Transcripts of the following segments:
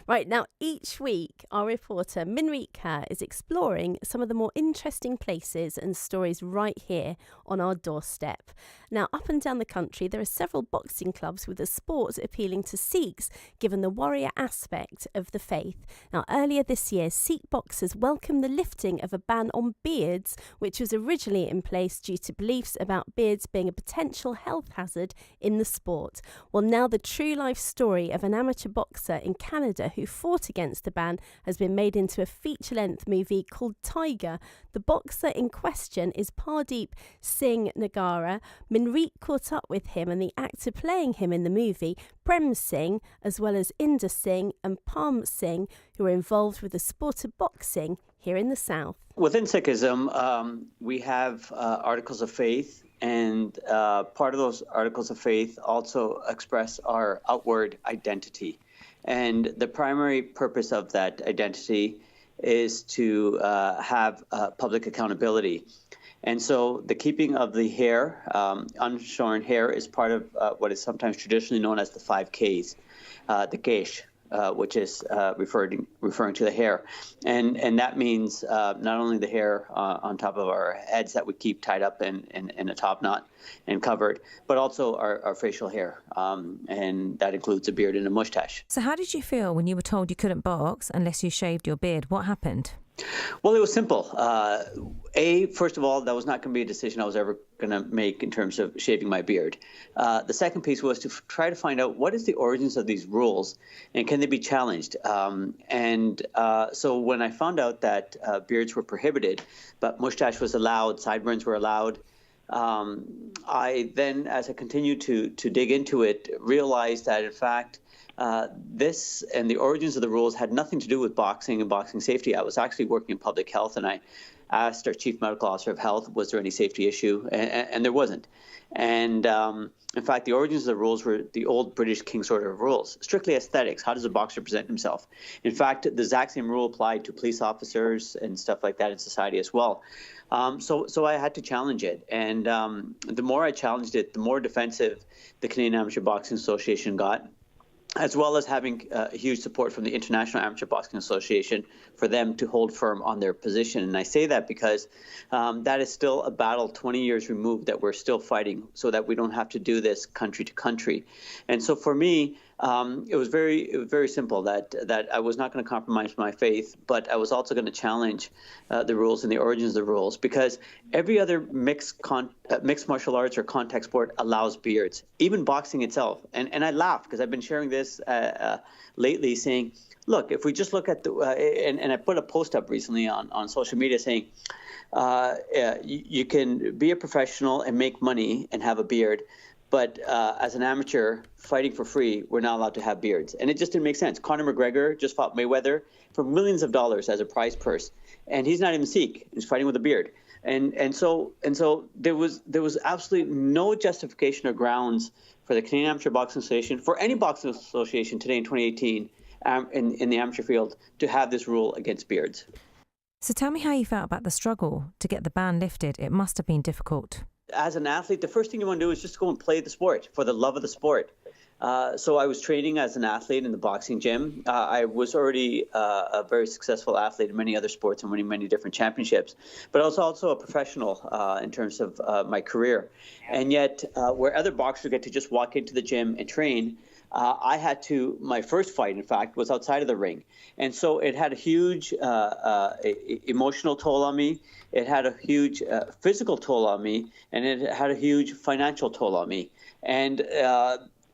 Right, now each week our reporter Minreet Kaur is exploring some of the more interesting places and stories right here on our doorstep. Now, up and down the country there are several boxing clubs with the sport appealing to Sikhs given the warrior aspect of the faith. Now, earlier this year Sikh boxers welcomed the lifting of a ban on beards, which was originally in place due to beliefs about beards being a potential health hazard in the sport. Well, now the true life story of an amateur boxer in Canada who fought against the ban has been made into a feature-length movie called Tiger. The boxer in question is Pardeep Singh Nagara. Minreet caught up with him and the actor playing him in the movie, Prem Singh, as well as Inder Singh and Palm Singh, who are involved with the sport of boxing here in the South. Within Sikhism, we have articles of faith, and part of those articles of faith also express our outward identity. And the primary purpose of that identity is to have public accountability. And so the keeping of the hair, unshorn hair, is part of what is sometimes traditionally known as the 5Ks, the Kesh, which is referring to the hair. And that means not only the hair on top of our heads that we keep tied up in a top knot and covered, but also our facial hair. And that includes a beard and a mustache. So how did you feel when you were told you couldn't box unless you shaved your beard? What happened? Well, it was simple. First of all, that was not going to be a decision I was ever going to make in terms of shaving my beard. The second piece was to try to find out what is the origins of these rules and can they be challenged. So when I found out that beards were prohibited, but mustache was allowed, sideburns were allowed, I then, as I continued to dig into it, realized that, in fact, this and the origins of the rules had nothing to do with boxing and boxing safety. I was actually working in public health, and I asked our chief medical officer of health, was there any safety issue? And there wasn't. And in fact, the origins of the rules were the old British King's Order of rules, strictly aesthetics. How does a boxer present himself? In fact, the exact same rule applied to police officers and stuff like that in society as well. So I had to challenge it. And the more I challenged it, the more defensive the Canadian Amateur Boxing Association got, as well as having huge support from the International Amateur Boxing Association for them to hold firm on their position. And I say that because that is still a battle 20 years removed that we're still fighting so that we don't have to do this country to country. And so for me, it was very simple that I was not going to compromise my faith, but I was also going to challenge the rules and the origins of the rules, because every other mixed martial arts or contact sport allows beards, even boxing itself. And I laugh because I've been sharing this lately, saying, look, if we just look at and I put a post up recently on social media saying, you can be a professional and make money and have a beard, but as an amateur fighting for free, we're not allowed to have beards. And it just didn't make sense. Conor McGregor just fought Mayweather for millions of dollars as a prize purse, and he's not even Sikh. He's fighting with a beard. And so there was absolutely no justification or grounds for the Canadian Amateur Boxing Association, for any boxing association today in 2018 in the amateur field, to have this rule against beards. So tell me how you felt about the struggle to get the ban lifted. It must have been difficult. As an athlete, the first thing you want to do is just go and play the sport for the love of the sport. So I was training as an athlete in the boxing gym. I was already a very successful athlete in many other sports and winning many different championships, but I was also a professional in terms of my career. And yet, where other boxers get to just walk into the gym and train, I had to, my first fight, in fact, was outside of the ring. And so it had a huge emotional toll on me. It had a huge physical toll on me, and it had a huge financial toll on me. And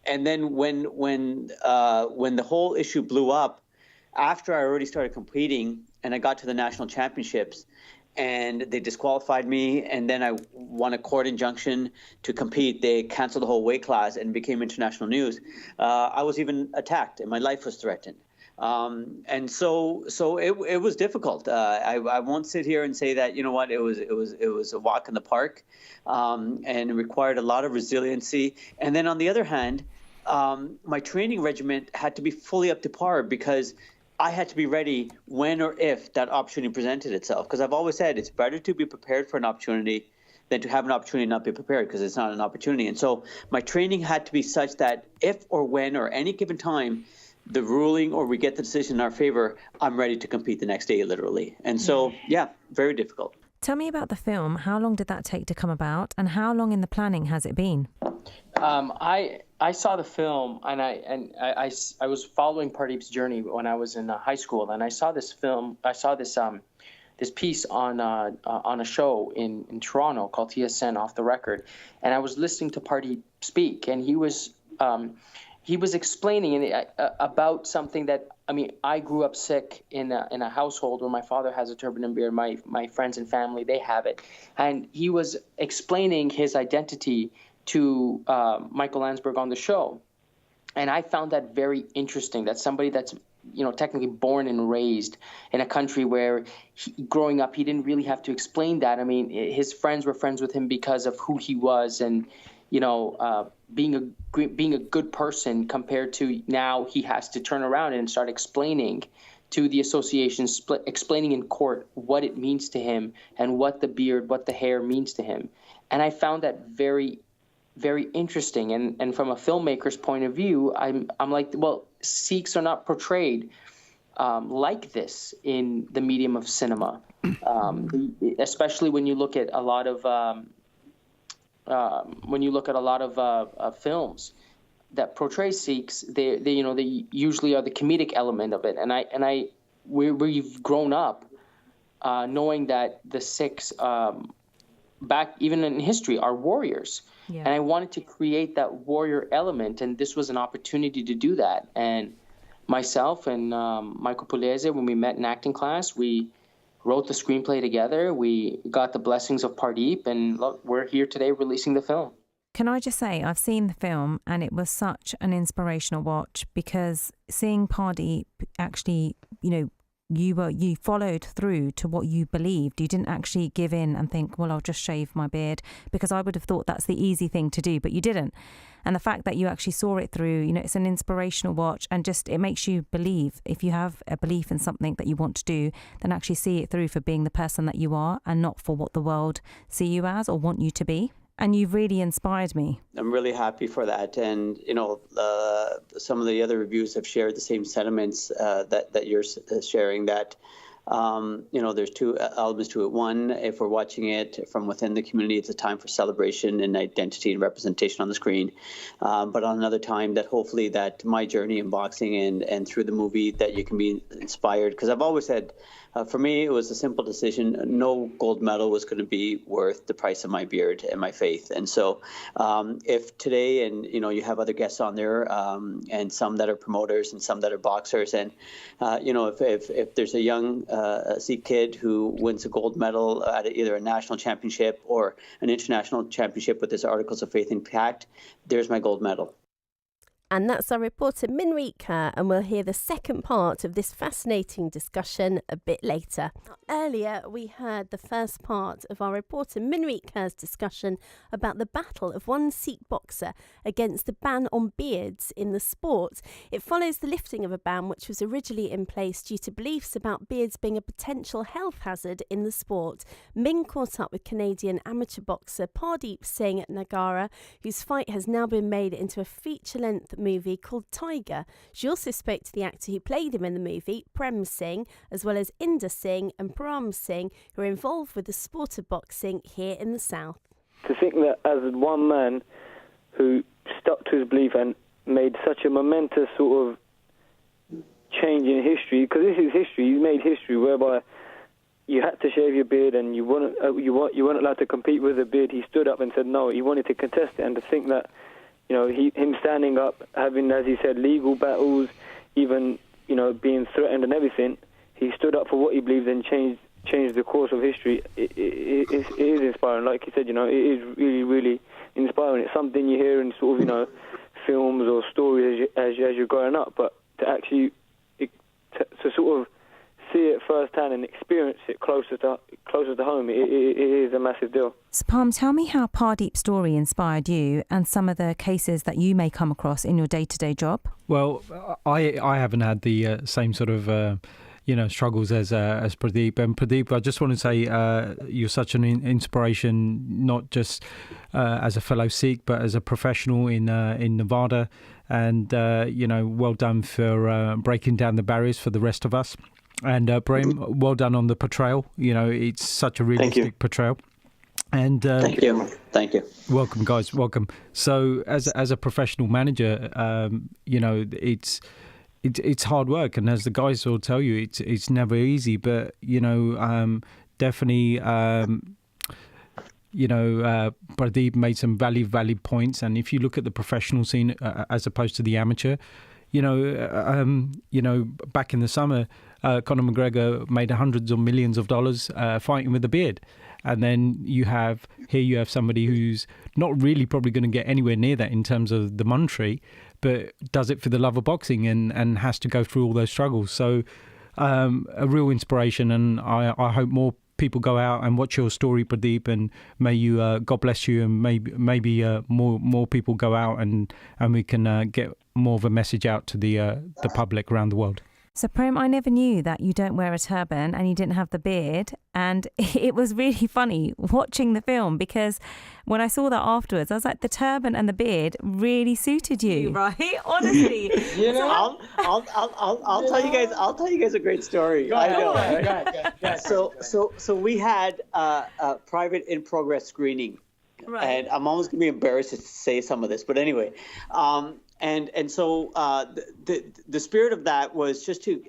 then when the whole issue blew up, after I already started competing and I got to the national championships, and they disqualified me, and then I won a court injunction to compete. They canceled the whole weight class and became international news. I was even attacked, and my life was threatened. And so it was difficult. I won't sit here and say that, you know what, it was a walk in the park, and it required a lot of resiliency. And then on the other hand, my training regimen had to be fully up to par, because I had to be ready when or if that opportunity presented itself. Because I've always said it's better to be prepared for an opportunity than to have an opportunity and not be prepared, because it's not an opportunity. And so my training had to be such that if or when or any given time the ruling or we get the decision in our favor, I'm ready to compete the next day, literally. And so, yeah, very difficult. Tell me about the film. How long did that take to come about, and how long in the planning has it been? I saw the film, and I was following Pardeep's journey when I was in high school, and I saw this film. I saw this piece on a show in Toronto called TSN Off the Record, and I was listening to Pardeep speak, and he was explaining about something that, I mean, I grew up Sikh in a household where my father has a turban and beard. My friends and family, they have it, and he was explaining his identity to Michael Landsberg on the show, and I found that very interesting. That somebody that's technically born and raised in a country where growing up he didn't really have to explain that. I mean, his friends were friends with him because of who he was, and being a good person, compared to now he has to turn around and start explaining to the association, explaining in court what it means to him and what the beard, what the hair means to him. And I found that very, very interesting. And from a filmmaker's point of view, I'm like, well, Sikhs are not portrayed like this in the medium of cinema, especially when you look at a lot of films that portray Sikhs. They usually are the comedic element of it, and we've grown up knowing that the Sikhs back even in history are warriors. Yeah. And I wanted to create that warrior element, and this was an opportunity to do that. And myself and Michael Pulese, when we met in acting class, we wrote the screenplay together. We got the blessings of Pardeep, and look, we're here today releasing the film. Can I just say, I've seen the film, and it was such an inspirational watch, because seeing Pardeep actually, you followed through to what you believed. You didn't actually give in and think, well, I'll just shave my beard, because I would have thought that's the easy thing to do, but you didn't. And the fact that you actually saw it through, it's an inspirational watch, and just it makes you believe. If you have a belief in something that you want to do, then actually see it through for being the person that you are, and not for what the world see you as or want you to be. And you've really inspired me. I'm really happy for that. And, some of the other reviews have shared the same sentiments that you're sharing, that, there's two elements to it. One, if we're watching it from within the community, it's a time for celebration and identity and representation on the screen. But on another time, that hopefully that my journey in boxing and through the movie, that you can be inspired. Because I've always said, for me, it was a simple decision. No gold medal was going to be worth the price of my beard and my faith. And so if today, and, you have other guests on there, and some that are promoters and some that are boxers, and, if there's a young Sikh kid who wins a gold medal at either a national championship or an international championship with his Articles of Faith and Pact, there's my gold medal. And that's our reporter Minreet Kaur, and we'll hear the second part of this fascinating discussion a bit later. Earlier, we heard the first part of our reporter Minreet Kaur's discussion about the battle of one Sikh boxer against the ban on beards in the sport. It follows the lifting of a ban which was originally in place due to beliefs about beards being a potential health hazard in the sport. Min caught up with Canadian amateur boxer Pardeep Singh Nagara, whose fight has now been made into a feature-length movie called Tiger. She also spoke to the actor who played him in the movie, Prem Singh, as well as Inder Singh and Param Singh, who are involved with the sport of boxing here in the south. To think that as one man who stuck to his belief and made such a momentous sort of change in history, because this is history, he's made history whereby you had to shave your beard and you weren't allowed to compete with a beard. He stood up and said no, he wanted to contest it. And to think that him standing up, having, as he said, legal battles, even, being threatened and everything, he stood up for what he believed and changed the course of history. It is inspiring. Like you said, it is really, really inspiring. It's something you hear in sort of, films or stories as you're growing up, but to actually, to sort of see it firsthand and experience it closer to home, it is a massive deal. So, Palm, tell me how Pardeep's story inspired you and some of the cases that you may come across in your day-to-day job. Well, I haven't had the same sort of struggles as Pradeep. And Pradeep, I just want to say you're such an inspiration, not just as a fellow Sikh, but as a professional in Nevada. And well done for breaking down the barriers for the rest of us. And Prem, well done on the portrayal. It's such a realistic portrayal. And Thank you. Welcome, guys. Welcome. So, as a professional manager, it's hard work, and as the guys will tell you, it's never easy. But definitely, Pradeep made some valid points. And if you look at the professional scene as opposed to the amateur, back in the summer, Conor McGregor made hundreds of millions of dollars fighting with a beard. And then you have somebody who's not really probably going to get anywhere near that in terms of the monetary, but does it for the love of boxing and has to go through all those struggles. So a real inspiration, and I hope more people go out and watch your story, Pradeep, and may you, God bless you, and maybe more people go out and we can get more of a message out to the public around the world. So, Prem, I never knew that you don't wear a turban and you didn't have the beard. And it was really funny watching the film, because when I saw that afterwards, I was like, the turban and the beard really suited you, right? Honestly. I'll tell you guys. I'll tell you guys a great story. Go ahead. So we had a private in progress screening, Right. and I'm almost gonna be embarrassed to say some of this, but anyway. And so the spirit of that was just to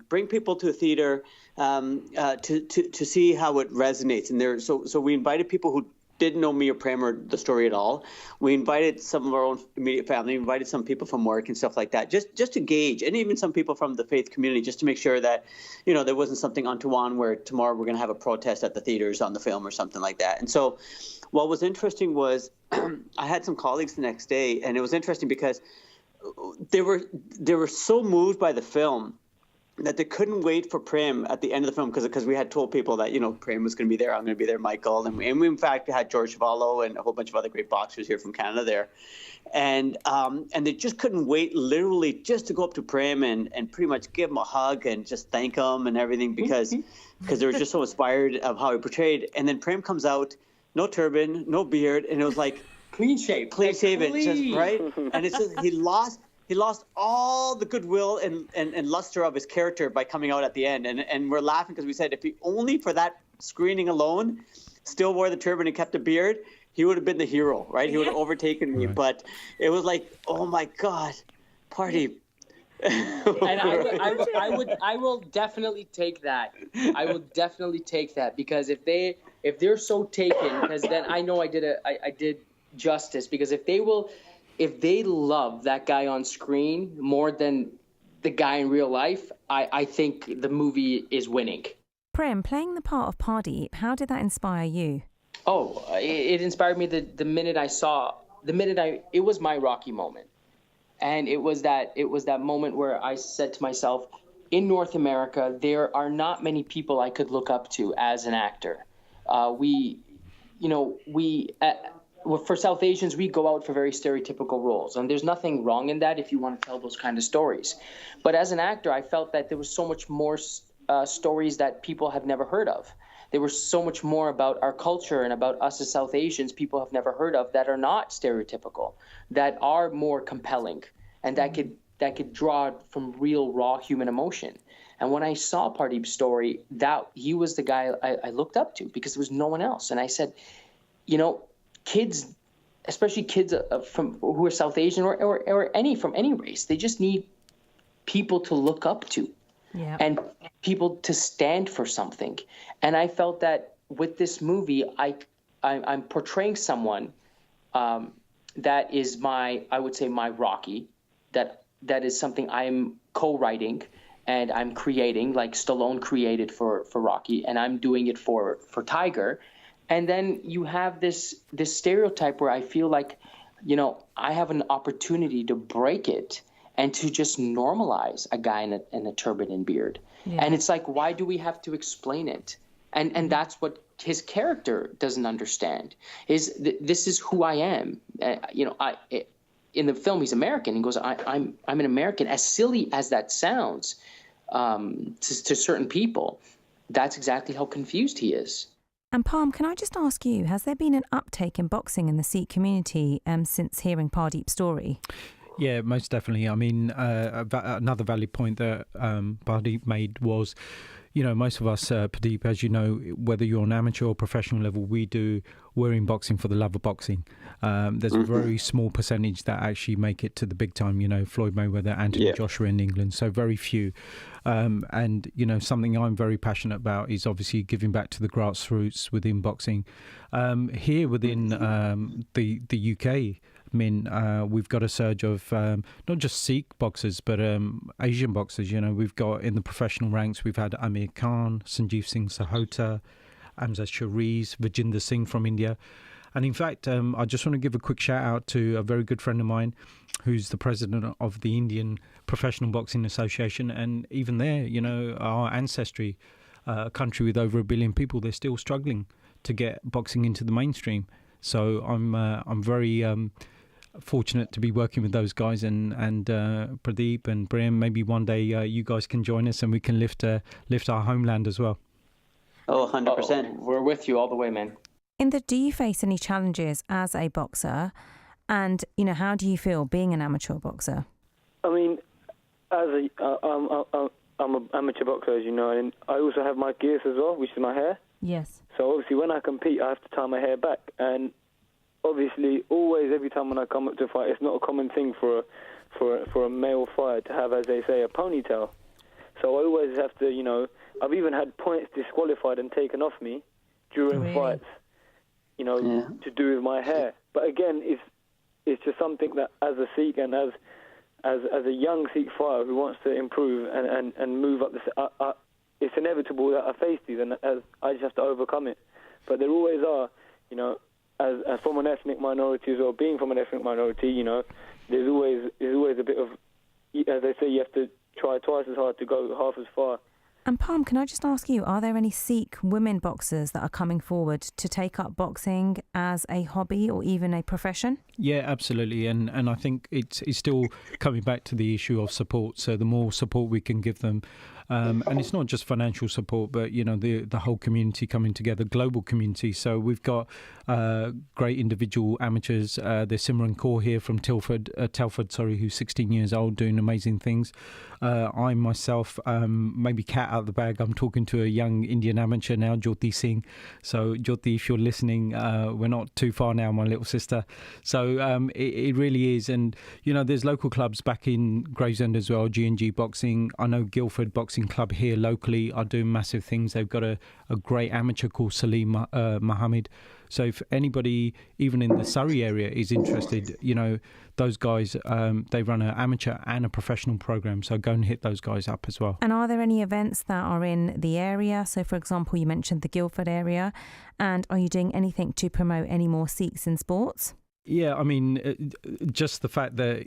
bring people to a theater to see how it resonates. And so we invited people who didn't know me or Prem or the story at all. We invited some of our own immediate family, invited some people from work and stuff like that, just to gauge, and even some people from the faith community, just to make sure that, there wasn't something untoward where tomorrow we're going to have a protest at the theaters on the film or something like that. And so what was interesting was I had some colleagues the next day, and it was interesting because they were so moved by the film that they couldn't wait for Prem at the end of the film, because we had told people that Prem was going to be there, I'm going to be there, Michael, and we in fact had George Chuvalo and a whole bunch of other great boxers here from Canada there, and they just couldn't wait, literally, just to go up to Prem and pretty much give him a hug and just thank him and everything, because they were just so inspired of how he portrayed. And then Prem comes out, no turban, no beard, and it was like clean shaven, just right. And it's just he lost all the goodwill and luster of his character by coming out at the end. And we're laughing because we said if he only for that screening alone still wore the turban and kept the beard, he would have been the hero, right? He would have overtaken me. But it was like, oh my God, party. And I will definitely take that. I will definitely take that, because if they're so taken, because then I know I did justice, because if they love that guy on screen more than the guy in real life, I think the movie is winning. Prem, playing the part of Pardeep, how did that inspire you? Oh, it inspired me the minute it was my Rocky moment. And it was that moment where I said to myself, in North America, there are not many people I could look up to as an actor. For South Asians, we go out for very stereotypical roles, and there's nothing wrong in that if you want to tell those kind of stories. But as an actor, I felt that there was so much more stories that people have never heard of. There was so much more about our culture and about us as South Asians people have never heard of, that are not stereotypical, that are more compelling, and that could draw from real, raw human emotion. And when I saw Pardeep's story, that he was the guy I looked up to, because there was no one else. And I said, kids, especially kids who are South Asian or from any race, they just need people to look up to. Yeah. And people to stand for something. And I felt that with this movie, I'm portraying someone that is my Rocky, that is something I'm co-writing and I'm creating, like Stallone created for Rocky, and I'm doing it for Tiger. And then you have this stereotype where I feel like, I have an opportunity to break it and to just normalize a guy in a turban and beard. Yeah. And it's like, why do we have to explain it? And that's what his character doesn't understand, is this is who I am. In the film, he's American. He goes, I'm an American. As silly as that sounds, to certain people. That's exactly how confused he is. And Palm, can I just ask you, has there been an uptake in boxing in the Sikh community since hearing Pardeep's story? Yeah, most definitely. I mean, another valid point that Pardeep made was, most of us, Pardeep, as you know, whether you're on amateur or professional level, we're in boxing for the love of boxing. There's a very small percentage that actually make it to the big time, Floyd Mayweather, Anthony Joshua in England, so very few. And, something I'm very passionate about is obviously giving back to the grassroots within boxing. Here within the UK, we've got a surge of not just Sikh boxers but Asian boxers. We've got in the professional ranks, we've had Amir Khan, Sanjeev Singh Sahota, Amzad Shariz, Vijender Singh from India. And in fact, I just want to give a quick shout out to a very good friend of mine who's the president of the Indian Professional Boxing Association. And even there, our ancestry, a country with over 1 billion people, they're still struggling to get boxing into the mainstream. So I'm very fortunate to be working with those guys and Pradeep and Brian. Maybe one day you guys can join us and we can lift our homeland as well. Oh, 100%. We're with you all the way, man. Do you face any challenges as a boxer? And, how do you feel being an amateur boxer? I mean, I'm an amateur boxer, as you know, and I also have my gears as well, which is my hair. Yes. So obviously when I compete, I have to tie my hair back. And obviously, always, every time when I come up to a fight, it's not a common thing for a male fighter to have, as they say, a ponytail. So I always have to, I've even had points disqualified and taken off me during fights, to do with my hair. But again, it's just something that as a Sikh and as a young Sikh fighter who wants to improve and move up it's inevitable that I face these, and as I just have to overcome it. But there always are, as from an ethnic minority as well, being from an ethnic minority, there's always a bit of, as they say, you have to try twice as hard to go half as far. And Palm, can I just ask you, are there any Sikh women boxers that are coming forward to take up boxing as a hobby or even a profession? Yeah, absolutely. And I think it's still coming back to the issue of support. So the more support we can give them, and it's not just financial support, but, the whole community coming together, global community. So we've got great individual amateurs. There's Simran Kaur here from Telford, who's 16 years old, doing amazing things. I myself, maybe cat out of the bag, I'm talking to a young Indian amateur now, Jyoti Singh. So Jyoti, if you're listening, we're not too far now, my little sister. So it really is. And, there's local clubs back in Gravesend as well, G&G Boxing. I know Guildford Boxing Club here locally are doing massive things. They've got a great amateur called Salim Mohammed. So if anybody, even in the Surrey area, is interested, those guys, they run an amateur and a professional program. So go and hit those guys up as well. And are there any events that are in the area? So, for example, you mentioned the Guildford area. And are you doing anything to promote any more Sikhs in sports? Yeah, I mean, just the fact that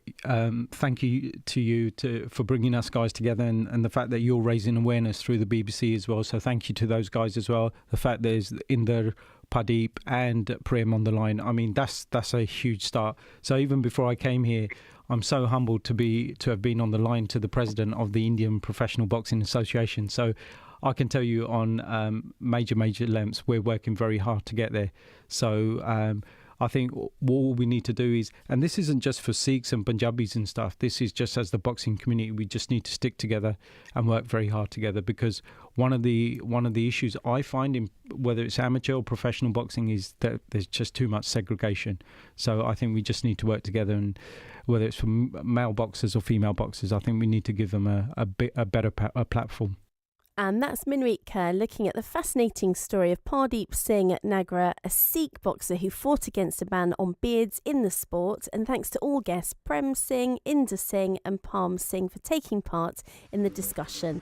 thank you to you for bringing us guys together, and the fact that you're raising awareness through the BBC as well. So thank you to those guys as well. The fact there's Inder, Pradeep and Prem on the line. I mean, that's a huge start. So even before I came here, I'm so humbled to have been on the line to the president of the Indian Professional Boxing Association. So I can tell you on major lengths, we're working very hard to get there. So I think all we need to do is, and this isn't just for Sikhs and Punjabis and stuff, this is just as the boxing community, we just need to stick together and work very hard together, because one of the issues I find in whether it's amateur or professional boxing is that there's just too much segregation. So I think we just need to work together, and whether it's for male boxers or female boxers, I think we need to give them a better platform. And that's Minreet Kaur looking at the fascinating story of Pardeep Singh Nagra, a Sikh boxer who fought against a ban on beards in the sport. And thanks to all guests, Prem Singh, Inder Singh and Palm Singh for taking part in the discussion.